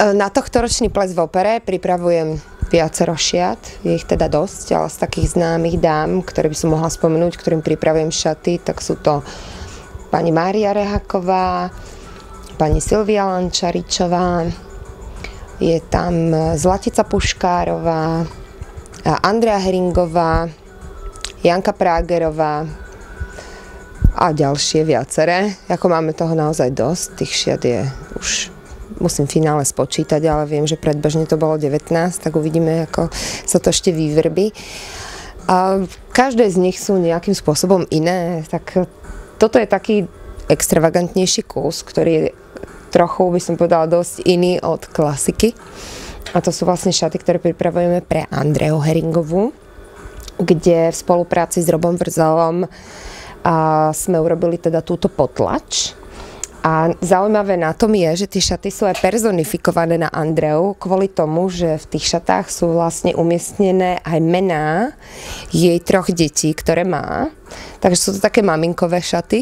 Na tohtoročný ples v opere pripravujem viacero šiat, je ich teda dosť, ale z takých známych dám, ktoré by som mohla spomenúť, ktorým pripravujem šaty, tak sú to pani Mária Rehaková, pani Silvia Lančaričová, je tam Zlatica Puškárová, Andrea Heringová, Janka Prágerová a ďalšie viaceré. Ako máme toho naozaj dosť, tých šiat je už, musím v finále spočítať, ale viem, že predbežne to bolo 19, tak uvidíme, ako sa to ešte vyvrbí. A každé z nich sú nejakým spôsobom iné, tak toto je taký extravagantnejší kus, ktorý je trochu, by som povedala, dosť iný od klasiky. A to sú vlastne šaty, ktoré pripravujeme pre Andreu Heringovú, kde v spolupráci s Robom Vrzalom sme urobili teda túto potlač. A zaujímavé na tom je, že tie šaty sú aj personifikované na Andreu kvôli tomu, že v tých šatách sú vlastne umiestnené aj mená jej 3 detí, ktoré má. Takže sú to také maminkové šaty.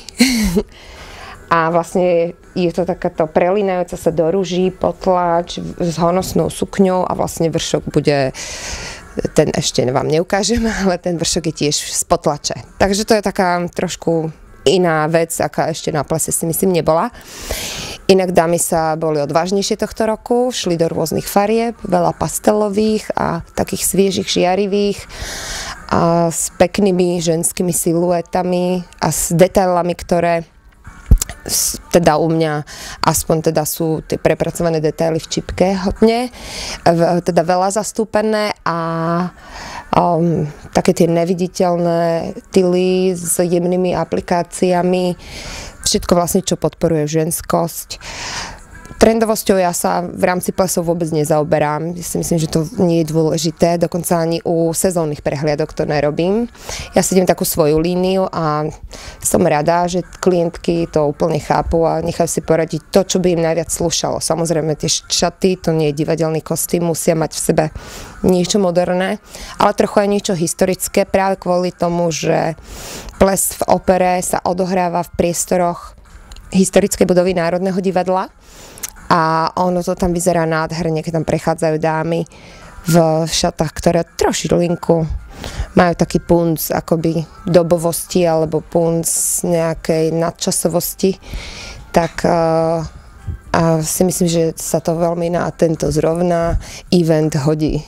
A vlastne je to takáto prelínajúca sa do ruží potlač s honosnou sukňou a vlastne vršok bude, ten ešte vám neukážem, ale ten vršok je tiež z potlače. Takže to je taká trošku iná vec, aká ešte na plese si myslím nebola. Inak dámy sa boli odvážnejšie tohto roku, šli do rôznych farieb, veľa pastelových a takých sviežých, žiarivých a s peknými ženskými siluetami a s detailami, ktoré teda u mňa aspoň teda sú tie prepracované detaily v čipke hodne, teda veľa zastúpené a také tie neviditeľné tyly s jemnými aplikáciami, všetko vlastne, čo podporuje ženskosť. Trendovosťou ja sa v rámci plesov vôbec nezaoberám. Ja si myslím, že to nie je dôležité, dokonca ani u sezónnych prehliadok to nerobím. Ja si idem takú svoju líniu a som rada, že klientky to úplne chápu a nechajú si poradiť to, čo by im najviac slúšalo. Samozrejme, tie šaty, to nie je divadelný kostým, musia mať v sebe niečo moderné, ale trochu aj niečo historické, práve kvôli tomu, že ples v opere sa odohráva v priestoroch historickej budovy Národného divadla. A ono to tam vyzerá nádherne, keď tam prechádzajú dámy v šatách, ktoré trošilinku majú taký punc akoby dobovosti alebo punc nejakej nadčasovosti. Tak a si myslím, že sa to veľmi na tento zrovna event hodí.